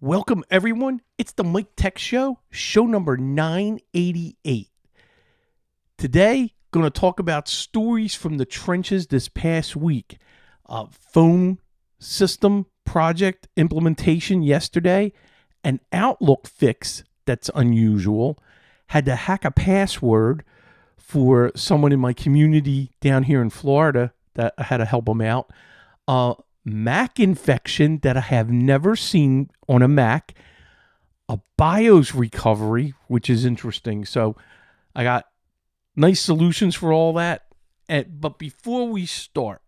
Welcome, everyone. It's the Mike Tech Show, show number 988. Today, going to talk about stories from the trenches this past week. Phone system project implementation yesterday, an Outlook fix that's unusual, had to hack a password for someone in my community down here in Florida that I had to help them out. Mac infection that I have never seen on a Mac, a BIOS recovery, which is interesting. So I got nice solutions for all that. But before we start,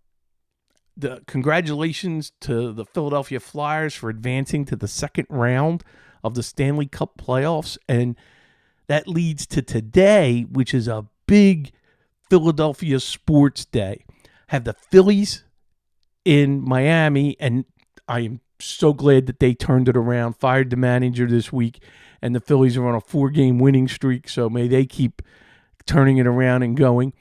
the congratulations to the Philadelphia Flyers for advancing to the second round of the Stanley Cup playoffs. And that leads to today, which is a big Philadelphia sports day. Have the Phillies in Miami, and I am so glad that they turned it around, fired the manager this week, and the Phillies are on a 4-game winning streak, so may they keep turning it around and going.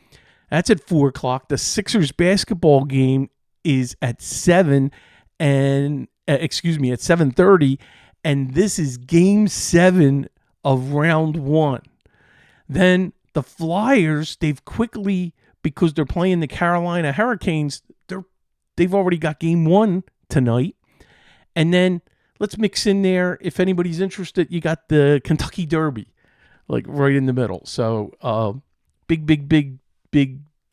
That's at 4 o'clock. The Sixers basketball game is at 7, and at 7:30, and this is Game 7 of Round 1. Then the Flyers, they've quickly, because they're playing the Carolina Hurricanes, they've already got Game 1 tonight. And then let's mix in there, if anybody's interested, you got the Kentucky Derby, like right in the middle. So big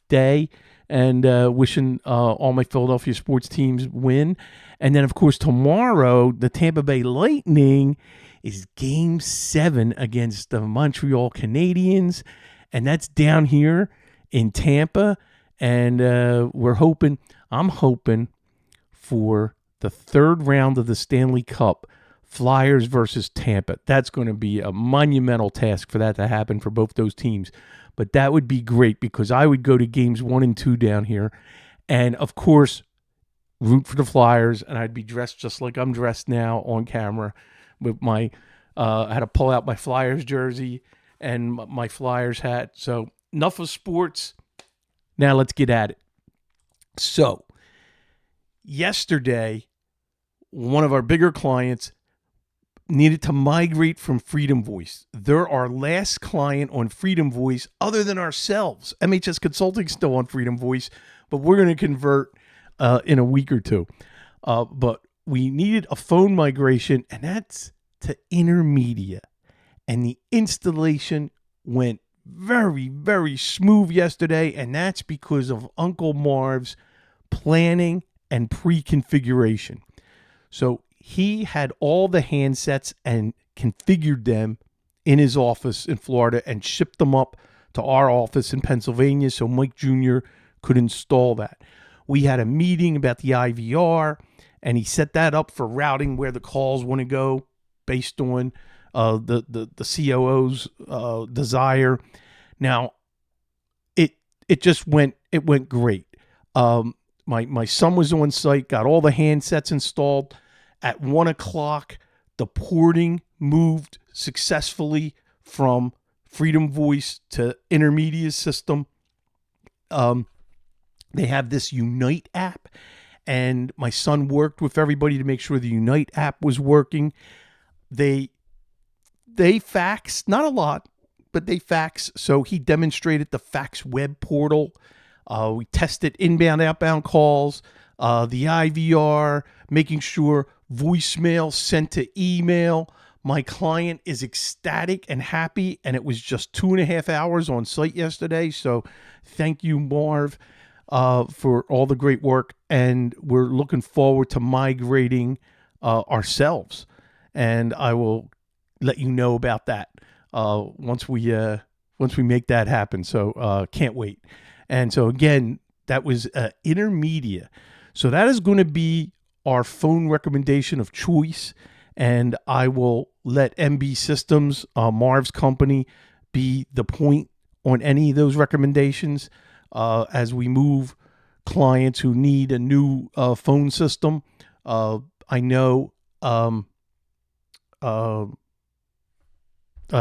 day, and wishing all my Philadelphia sports teams win. And then, of course, tomorrow, the Tampa Bay Lightning is Game 7 against the Montreal Canadiens, and that's down here in Tampa. And I'm hoping for the third round of the Stanley Cup, Flyers versus Tampa. That's going to be a monumental task for that to happen for both those teams. But that would be great because I would go to games 1 and 2 down here. And, of course, root for the Flyers. And I'd be dressed just like I'm dressed now on camera with my I had to pull out my Flyers jersey and my Flyers hat. So enough of sports. Now let's get at it. So, yesterday, one of our bigger clients needed to migrate from Freedom Voice. They're our last client on Freedom Voice other than ourselves. MHS Consulting's still on Freedom Voice, but we're going to convert in a week or two. But we needed a phone migration, and that's to Intermedia. And the installation went very, very smooth yesterday, and that's because of Uncle Marv's planning and pre-configuration. So he had all the handsets and configured them in his office in Florida and shipped them up to our office in Pennsylvania so Mike Jr. could install that. We had a meeting about the IVR, and he set that up for routing where the calls want to go based on the COO's desire. Now, it went great. My son was on site, got all the handsets installed. At 1 o'clock, the porting moved successfully from Freedom Voice to Intermedia system. They have this Unite app, and my son worked with everybody to make sure the Unite app was working. They fax, not a lot, but they fax. So he demonstrated the fax web portal. We tested inbound, outbound calls, the IVR, making sure voicemail sent to email. My client is ecstatic and happy, and it was just 2.5 hours on site yesterday. So thank you, Marv, for all the great work. And we're looking forward to migrating ourselves. And I will let you know about that once we make that happen. So can't wait. And so again, that was Intermedia. So that is going to be our phone recommendation of choice. And I will let MB Systems, Marv's company, be the point on any of those recommendations as we move clients who need a new phone system. I know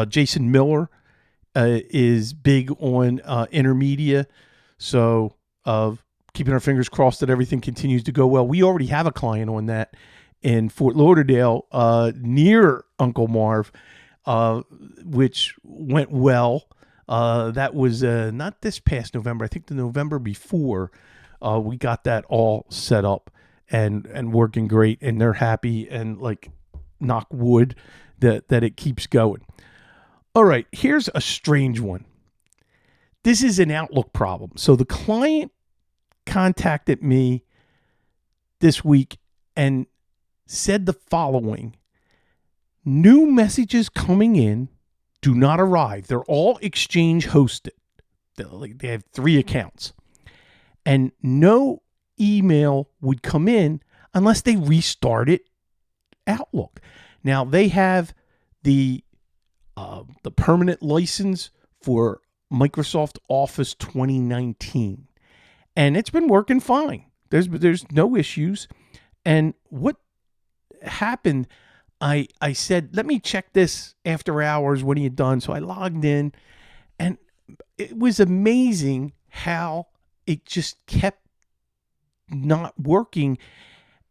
Jason Miller is big on Intermedia. So keeping our fingers crossed that everything continues to go well. We already have a client on that in Fort Lauderdale, near Uncle Marv, which went well. That was not this past November. I think the November before. We got that all set up and working great, and they're happy, and like knock wood that it keeps going. All right, here's a strange one. This is an Outlook problem. So the client contacted me this week and said the following: new messages coming in do not arrive. They're all Exchange hosted. They have 3 accounts. And no email would come in unless they restarted Outlook. Now, they have the permanent license for Microsoft Office 2019, and it's been working fine. There's no issues. And what happened, I said, let me check this after hours. When are you done? So I logged in, and it was amazing how it just kept not working.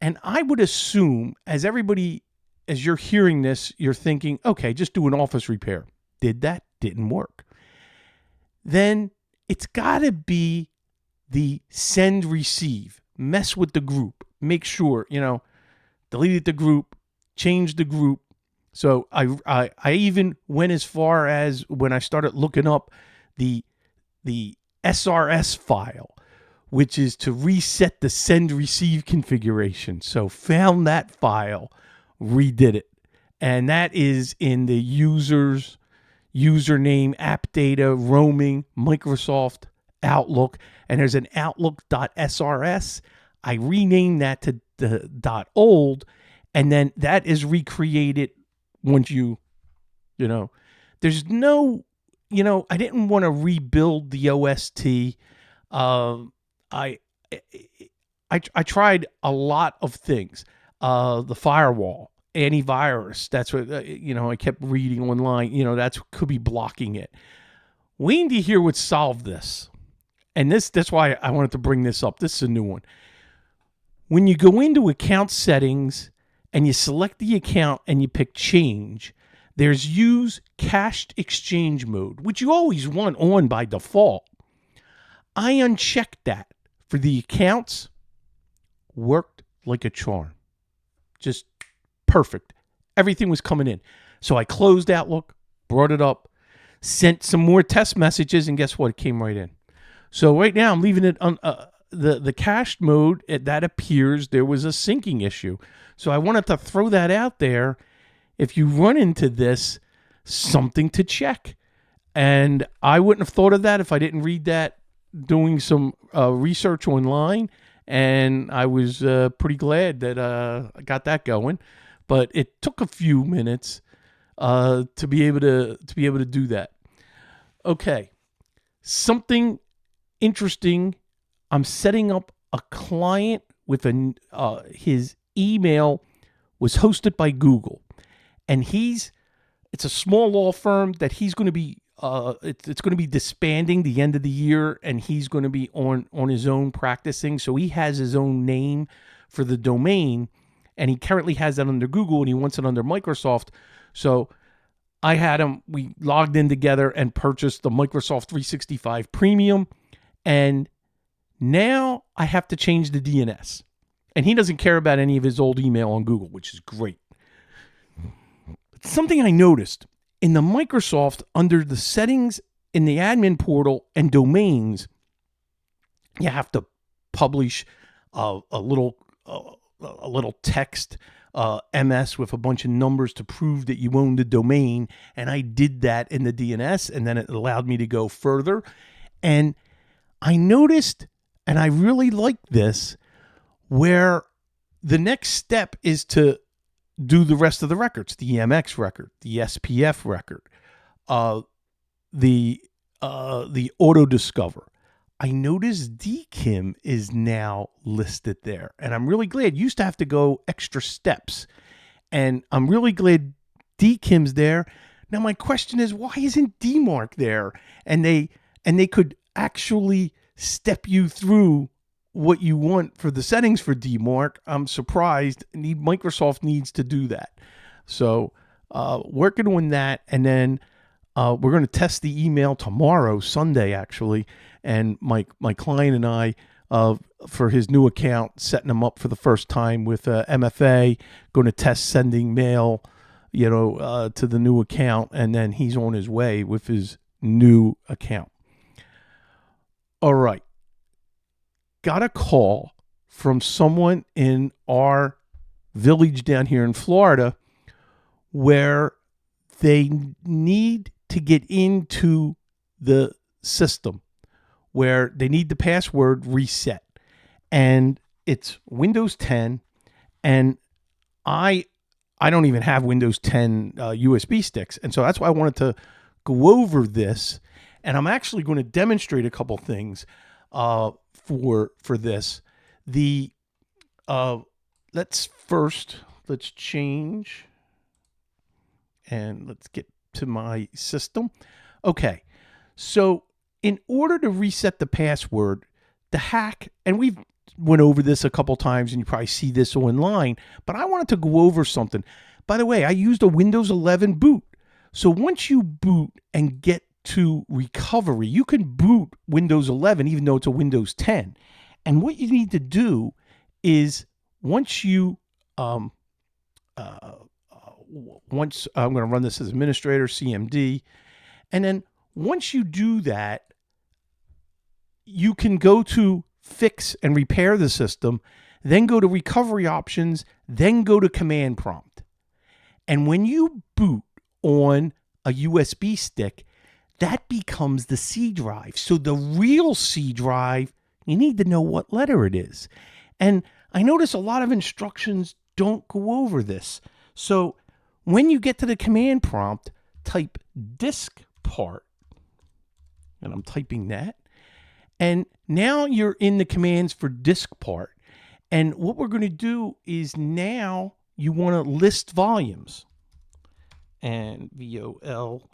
And I would assume, as you're hearing this, you're thinking, okay, just do an Office repair. Did that? Didn't work. Then it's got to be the send receive. Mess with the group. Make sure, deleted the group, changed the group. So I even went as far as, when I started looking up the SRS file, which is to reset the send receive configuration. So found that file, redid it. And that is in the username, app data, roaming, Microsoft Outlook. And there's an outlook.srs. I renamed that to the .old. And then that is recreated once there's no, I didn't want to rebuild the OST. I tried a lot of things. The firewall, antivirus. That's what I kept reading online. That's could be blocking it. Waiting to hear what solved this, and that's why I wanted to bring this up. This is a new one. When you go into account settings and you select the account and you pick change, there's use cached exchange mode, which you always want on by default. I unchecked that for the accounts. Worked like a charm. Just perfect. Everything was coming in. So I closed Outlook, brought it up, sent some more test messages, and guess what? It came right in. So right now I'm leaving it on the cached mode. That appears there was a syncing issue. So I wanted to throw that out there. If you run into this, something to check. And I wouldn't have thought of that if I didn't read that doing some research online. And I was pretty glad that I got that going. But it took a few minutes to be able to do that. Okay, something interesting. I'm setting up a client with his email was hosted by Google, and it's a small law firm that he's going to be it's going to be disbanding the end of the year, and he's going to be on his own practicing. So he has his own name for the domain, and he currently has that under Google, and he wants it under Microsoft. So I had him, we logged in together and purchased the Microsoft 365 Premium, and now I have to change the DNS. And he doesn't care about any of his old email on Google, which is great. Something I noticed in the Microsoft, under the settings in the admin portal and domains, you have to publish a little text MS with a bunch of numbers to prove that you own the domain. And I did that in the DNS, and then it allowed me to go further. And I noticed, and I really like this, where the next step is to do the rest of the records, the EMX record, the SPF record, the auto discover. I noticed DKIM is now listed there, and I'm really glad. Used to have to go extra steps, and I'm really glad DKIM's there. Now my question is, why isn't DMARC there? And they could actually step you through what you want for the settings for DMARC, I'm surprised. Microsoft needs to do that. So working on that, and then we're going to test the email tomorrow, Sunday actually, and my client and I, for his new account, setting him up for the first time with MFA, going to test sending mail, to the new account, and then he's on his way with his new account. All right. Got a call from someone in our village down here in Florida where they need to get into the system, where they need the password reset. And it's Windows 10, and I don't even have Windows 10 USB sticks. And so that's why I wanted to go over this. And I'm actually going to demonstrate a couple things for this. Let's change, and let's get to my system. Okay, so in order to reset the password, the hack, and we've went over this a couple times, and you probably see this online, but I wanted to go over something. By the way, I used a Windows 11 boot. So once you boot and get to recovery, you can boot Windows 11 even though it's a Windows 10. And what you need to do is once I'm going to run this as administrator, CMD, and then once you do that, you can go to fix and repair the system, then go to recovery options, then go to command prompt. And when you boot on a USB stick, that becomes the C drive. So the real C drive, you need to know what letter it is. And I notice a lot of instructions don't go over this. So when you get to the command prompt, type disk part, and I'm typing that. And now you're in the commands for disk part. And what we're going to do is now you want to list volumes. And VOLUMES.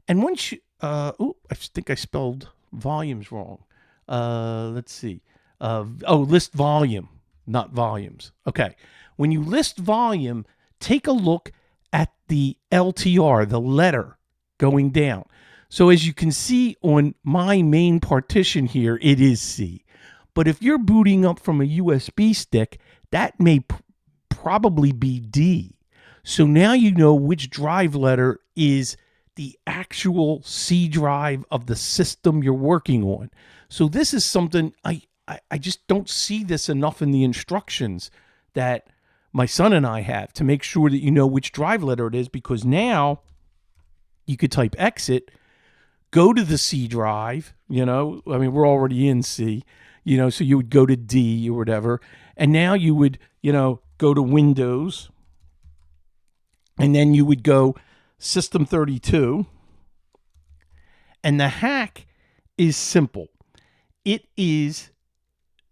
And once you, I think I spelled volumes wrong. Let's see. List volume, not volumes. Okay. When you list volume, take a look at the LTR, the letter going down. So as you can see on my main partition here, it is C. But if you're booting up from a USB stick, that may probably be D. So now you know which drive letter is the actual C drive of the system you're working on. So this is something I just don't see this enough in the instructions that my son and I have to make sure that you know which drive letter it is, because now you could type exit, go to the C drive, we're already in C, so you would go to D or whatever. And now you would, go to Windows, and then you would go System 32. And the hack is simple. It is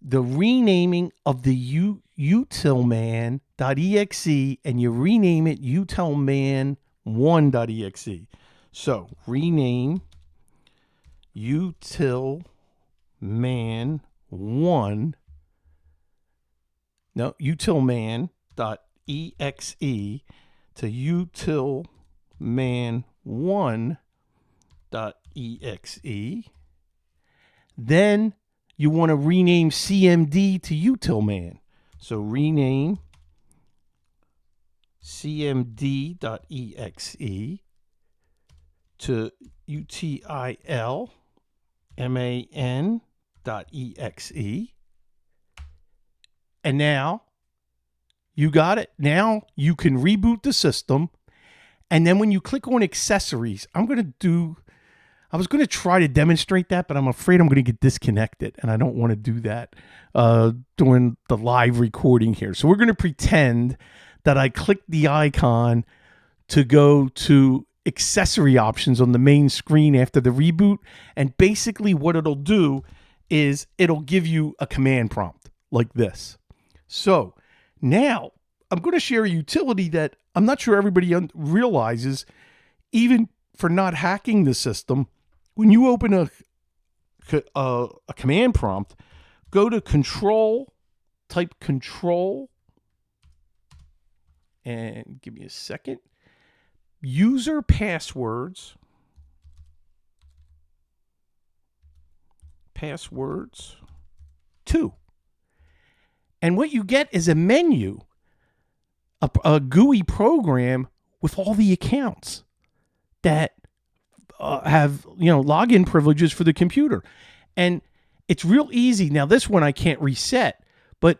the renaming of the utilman.exe, and you rename it utilman1.exe. So rename utilman1, utilman.exe to utilman1.exe. Then you want to rename CMD to utilman. So rename cmd.exe to utilman.exe. And now you got it. Now you can reboot the system. And then when you click on accessories, I was going to try to demonstrate that, but I'm afraid I'm going to get disconnected, and I don't want to do that during the live recording here. So we're going to pretend that I clicked the icon to go to accessory options on the main screen after the reboot. And basically what it'll do is it'll give you a command prompt like this. So now I'm going to share a utility that I'm not sure everybody realizes, even for not hacking the system. When you open a command prompt, go to control, type control, and give me a second. User passwords. Passwords 2. And what you get is a menu, a GUI program with all the accounts that have, login privileges for the computer. And it's real easy. Now, this one I can't reset, but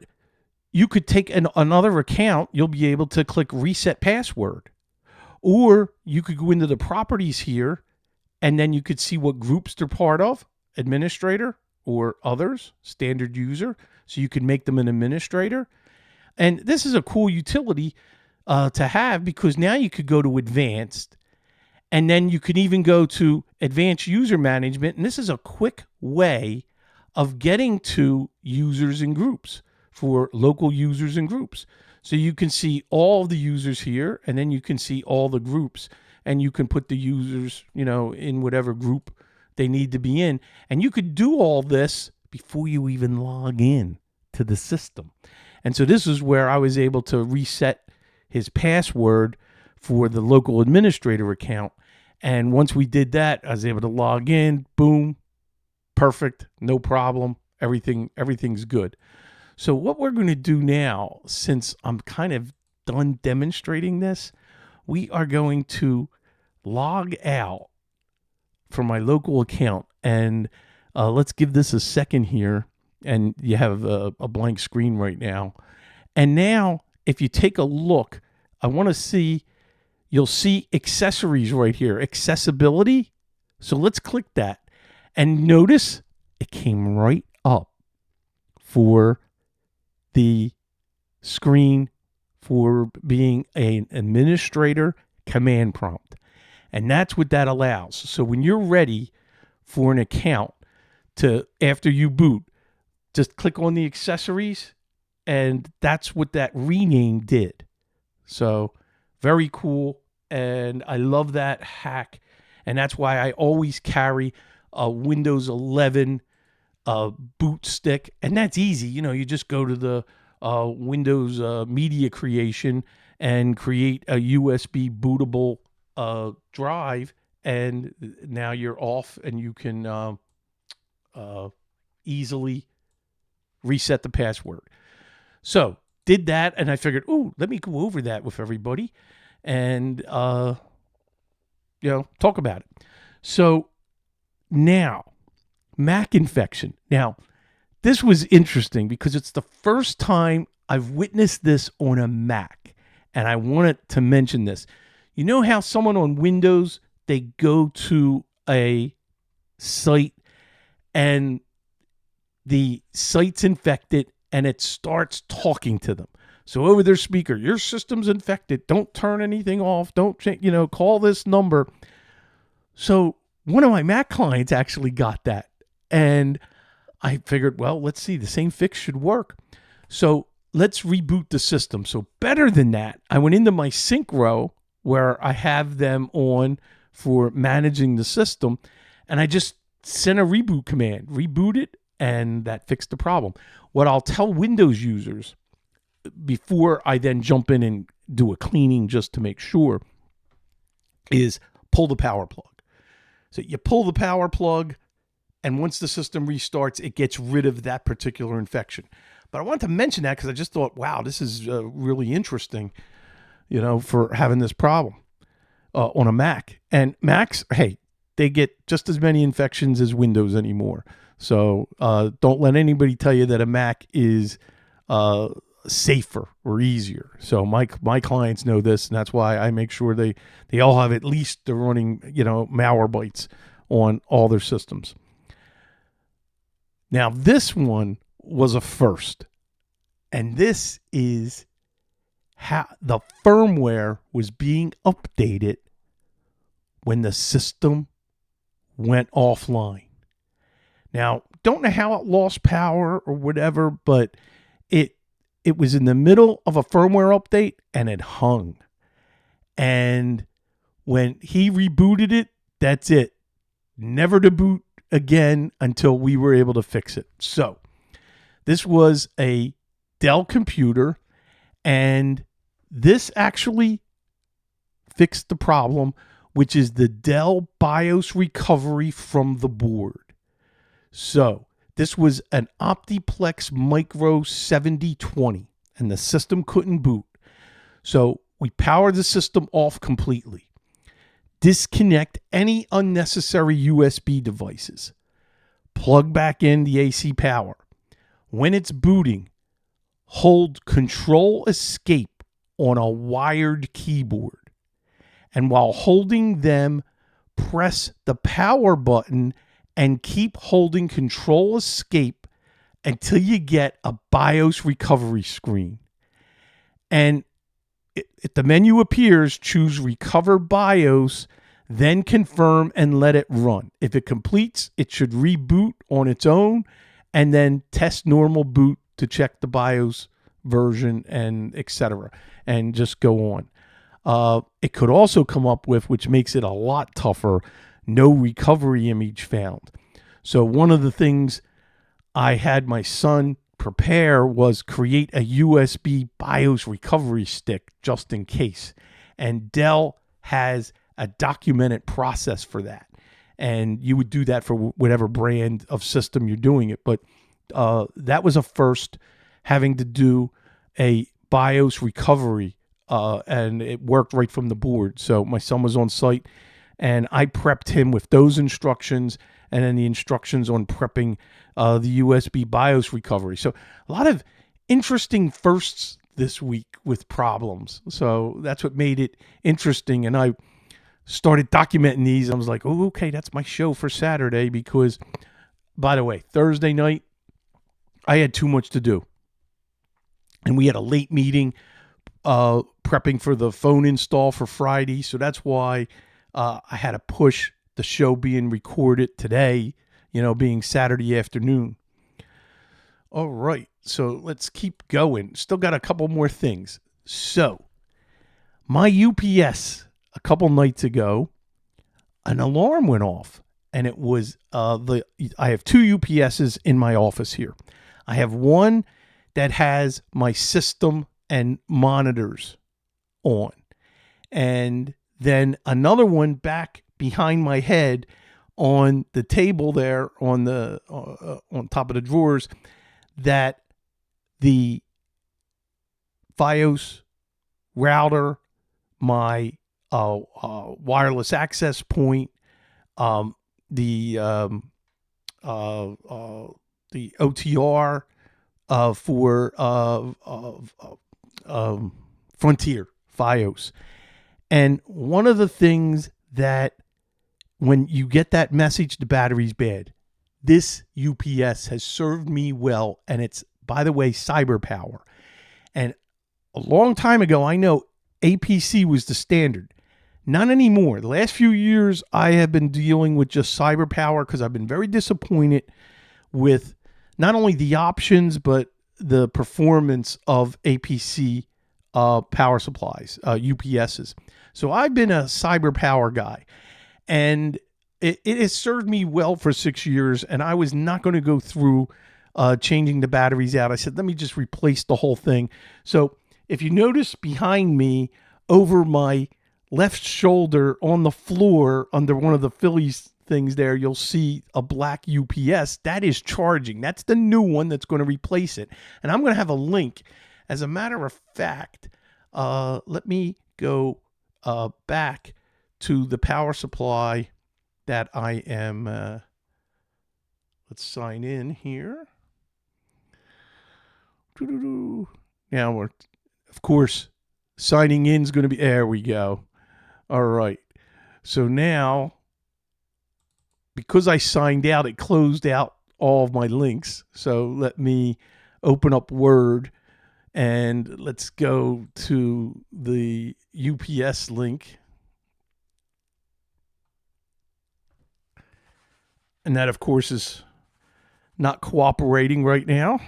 you could take another account. You'll be able to click reset password. Or you could go into the properties here, and then you could see what groups they're part of, administrator or others, standard user. So you can make them an administrator. And this is a cool utility to have, because now you could go to advanced, and then you could even go to advanced user management. And this is a quick way of getting to users and groups for local users and groups. So you can see all the users here, and then you can see all the groups, and you can put the users, in whatever group they need to be in. And you could do all this before you even log in to the system. And so this is where I was able to reset his password for the local administrator account. And once we did that, I was able to log in. Boom. Perfect. No problem. Everything's good. So what we're going to do now, since I'm kind of done demonstrating this, we are going to log out from my local account. And let's give this a second here. And you have a blank screen right now. And now, if you take a look, I want to see, you'll see accessories right here, accessibility. So let's click that. And notice it came right up for the screen for being an administrator command prompt. And that's what that allows. So when you're ready for an account to, after you boot, just click on the accessories, and that's what that rename did. So very cool, and I love that hack, and that's why I always carry a Windows 11 boot stick, and that's easy. You just go to the Windows media creation and create a USB bootable drive, and now you're off, and you can easily reset the password. So did that, and I figured, let me go over that with everybody and talk about it. So now, Mac infection. Now, this was interesting because it's the first time I've witnessed this on a Mac, and I wanted to mention this. You know how someone on Windows, they go to a site and the site's infected, and it starts talking to them. So over their speaker, your system's infected. Don't turn anything off. Don't call this number. So one of my Mac clients actually got that. And I figured, well, let's see, the same fix should work. So let's reboot the system. So better than that, I went into my sync row where I have them on for managing the system, and I just sent a reboot command, reboot it, and that fixed the problem. What I'll tell Windows users before I then jump in and do a cleaning just to make sure is pull the power plug. So you pull the power plug, and once the system restarts, it gets rid of that particular infection. But I wanted to mention that because I just thought, wow, this is really interesting, for having this problem on a Mac. And Macs, hey, they get just as many infections as Windows anymore. So don't let anybody tell you that a Mac is safer or easier. So my clients know this, and that's why I make sure they all have at least they're running Malwarebytes on all their systems. Now this one was a first, and this is how the firmware was being updated when the system went offline. Now, don't know how it lost power or whatever, but it was in the middle of a firmware update and it hung. And when he rebooted it, that's it. Never to boot again until we were able to fix it. So this was a Dell computer, and this actually fixed the problem, which is the Dell BIOS recovery from the board. So this was an Optiplex Micro 7020, and the system couldn't boot. So we powered the system off completely. Disconnect any unnecessary USB devices. Plug back in the AC power. When it's booting, hold Control Escape on a wired keyboard. And while holding them, press the power button and keep holding Control Escape until you get a BIOS recovery screen. And if the menu appears, choose Recover BIOS, then confirm and let it run. If it completes, it should reboot on its own, and then test normal boot to check the BIOS version and etc. and just go on. It could also come up with, which makes it a lot tougher, no recovery image found. So one of the things I had my son prepare was create a USB BIOS recovery stick just in case. And Dell has a documented process for that. And you would do that for whatever brand of system you're doing it. But that was a first, having to do a BIOS recovery, and it worked right from the board. So my son was on site, and I prepped him with those instructions, and then the instructions on prepping the USB BIOS recovery. So a lot of interesting firsts this week with problems. So that's what made it interesting. And I started documenting these. I was like, oh, okay, that's my show for Saturday, because, by the way, Thursday night, I had too much to do. And we had a late meeting prepping for the phone install for Friday. So that's why I had to push the show being recorded today, being Saturday afternoon. All right, so let's keep going. Still got a couple more things. So my UPS, a couple nights ago, an alarm went off, and it was I have two UPSs in my office here. I have one that has my system and monitors on, and then another one back behind my head on the table there on the on top of the drawers, that the BIOS router, my wireless access point, the OTR for Frontier BIOS. And one of the things that, when you get that message, the battery's bad, this UPS has served me well. And it's, by the way, CyberPower. And a long time ago, I know APC was the standard. Not anymore. The last few years, I have been dealing with just CyberPower, because I've been very disappointed with not only the options, but the performance of APC power supplies, UPSs. So I've been a CyberPower guy, and it has served me well for 6 years, and I was not going to go through changing the batteries out. I said, let me just replace the whole thing. So if you notice behind me, over my left shoulder on the floor under one of the Phillies things there, you'll see a black UPS. That is charging. That's the new one that's going to replace it. And I'm going to have a link. As a matter of fact, let me go back to the power supply that I am, let's sign in here. Now we're, of course, signing in is going to be, there we go. All right. So now, because I signed out, it closed out all of my links. So let me open up Word, and let's go to the UPS link. And that, of course, is not cooperating right now,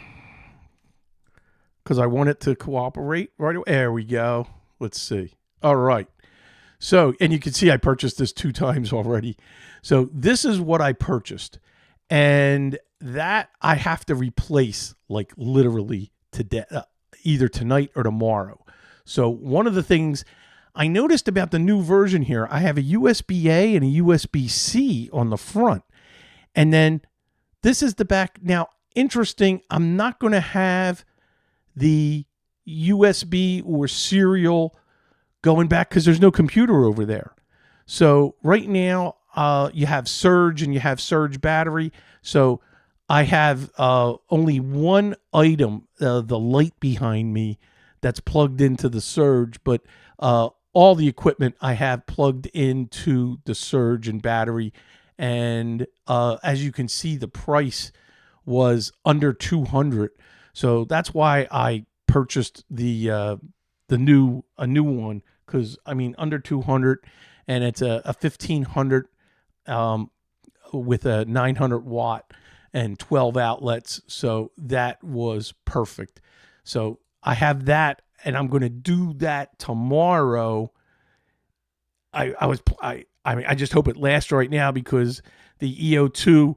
because I want it to cooperate right away. There we go. Let's see. All right. So, and you can see I purchased this 2 times already. So this is what I purchased. And that I have to replace like literally today, either tonight or tomorrow. So one of the things I noticed about the new version here, I have a USB-A and a USB-C on the front. And then this is the back. Now, interesting, I'm not going to have the USB or serial going back because there's no computer over there. So right now, you have surge and you have surge battery. So I have only one item, the light behind me, that's plugged into the surge, but all the equipment I have plugged into the surge and battery. And as you can see, the price was under $200. So that's why I purchased a new one, because I mean under 200, and it's a 1500 with a 900 watt and 12 outlets. So that was perfect. So I have that, and I'm going to do that tomorrow. I just hope it lasts right now, because the EO2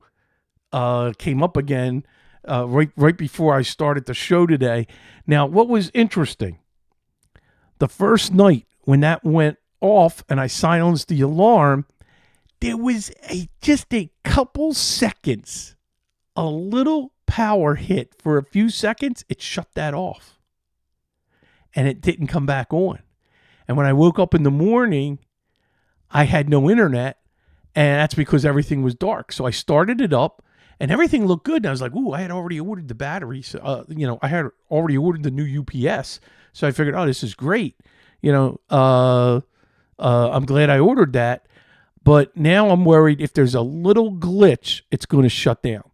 came up again right before I started the show today. Now, what was interesting, the first night when that went off and I silenced the alarm, there was just a couple seconds, a little power hit for a few seconds. It shut that off, and it didn't come back on. And when I woke up in the morning, I had no internet, and that's because everything was dark. So I started it up, and everything looked good. And I was like, "Ooh, I had already ordered the batteries. I had already ordered the new UPS." So I figured, "Oh, this is great. I'm glad I ordered that." But now I'm worried if there's a little glitch, it's going to shut down.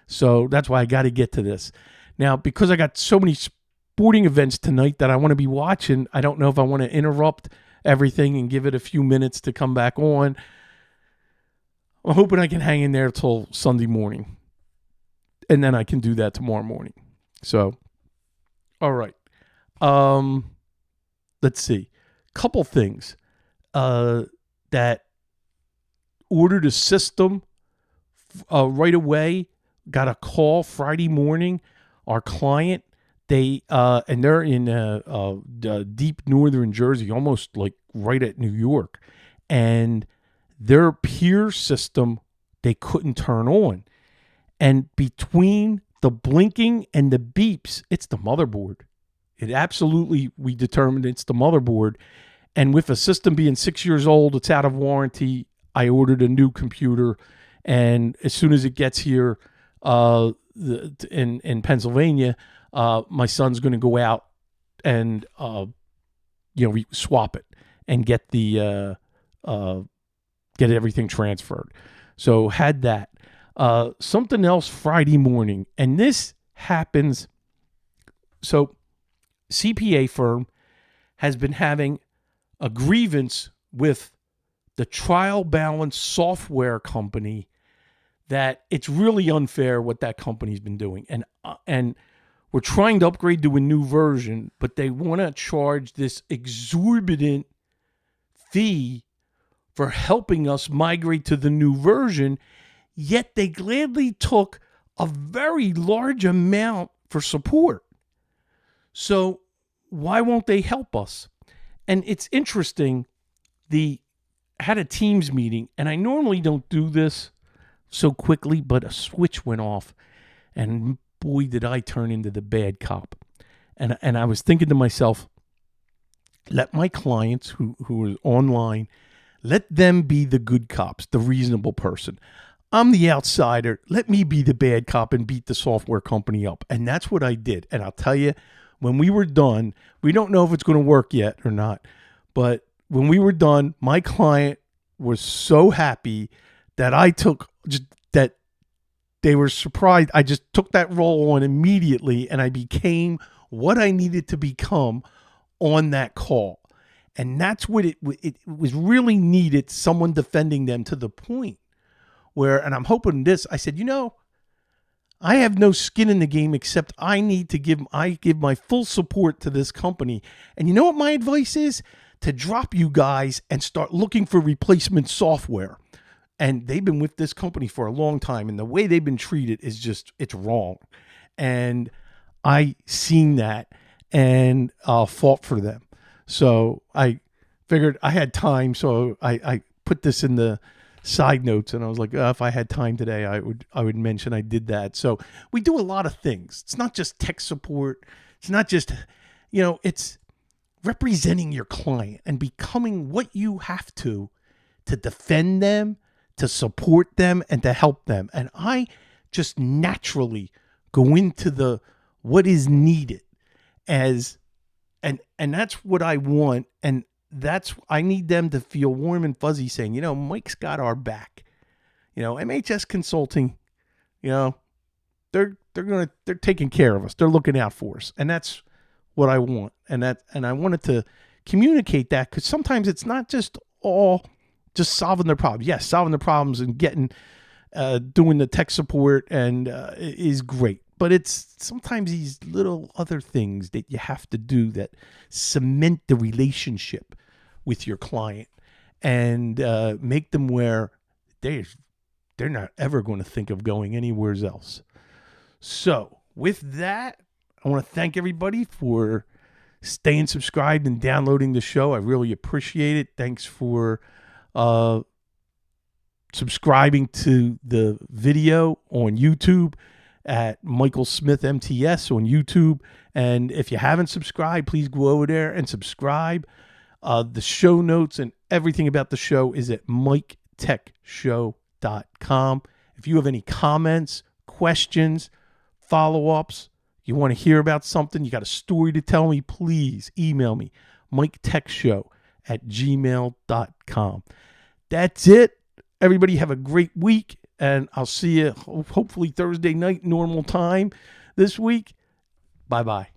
So that's why I got to get to this. Now, because I got so many sporting events tonight that I want to be watching, I don't know if I want to interrupt everything and give it a few minutes to come back on. I'm hoping I can hang in there till Sunday morning, and then I can do that tomorrow morning. So, all right. Let's see. Couple things that ordered a system right away. Got a call Friday morning. Our client, and they're in deep northern Jersey, almost like right at New York, and their peer system they couldn't turn on, and between the blinking and the beeps, it's the motherboard. We determined it's the motherboard, and with a system being 6 years old, it's out of warranty. I ordered a new computer, and as soon as it gets here in Pennsylvania, my son's going to go out and swap it and get get everything transferred. So had that. Something else Friday morning, and this happens. So CPA firm has been having a grievance with the trial balance software company, that it's really unfair what that company's been doing. And we're trying to upgrade to a new version, but they want to charge this exorbitant fee for helping us migrate to the new version, yet they gladly took a very large amount for support. So why won't they help us? And it's interesting, I had a Teams meeting, and I normally don't do this so quickly, but a switch went off, and boy, did I turn into the bad cop. And I was thinking to myself, let my clients who are online, let them be the good cops, the reasonable person. I'm the outsider. Let me be the bad cop and beat the software company up. And that's what I did. And I'll tell you, when we were done, we don't know if it's going to work yet or not, but when we were done, my client was so happy that that they were surprised. I just took that role on immediately, and I became what I needed to become on that call. And that's what it was really needed, someone defending them to the point where, and I'm hoping this, I said, I have no skin in the game except I give my full support to this company. And you know what my advice is? To drop you guys and start looking for replacement software. And they've been with this company for a long time, and the way they've been treated is just, it's wrong. And I seen that and fought for them. So I figured I had time, so I put this in the side notes, and I was like, if I had time today, I would mention I did that. So we do a lot of things. It's not just tech support. It's not just, it's representing your client and becoming what you have to defend them, to support them, and to help them. And I just naturally go into what is needed as, and that's what I want. And I need them to feel warm and fuzzy saying, Mike's got our back. MHS Consulting, they're taking care of us. They're looking out for us. And that's what I want. And I wanted to communicate that, because sometimes it's not just all just solving their problems. Yes, solving the problems and doing the tech support and is great. But it's sometimes these little other things that you have to do that cement the relationship with your client and make them where they're not ever going to think of going anywhere else. So with that, I want to thank everybody for staying subscribed and downloading the show. I really appreciate it. Thanks for subscribing to the video on YouTube at Michael Smith MTS on YouTube. And if you haven't subscribed, please go over there and subscribe. The show notes and everything about the show is at MikeTechShow.com. If you have any comments, questions, follow-ups, you want to hear about something, you got a story to tell me, please email me, MikeTechShow@gmail.com. That's it. Everybody have a great week, and I'll see you hopefully Thursday night, normal time this week. Bye-bye.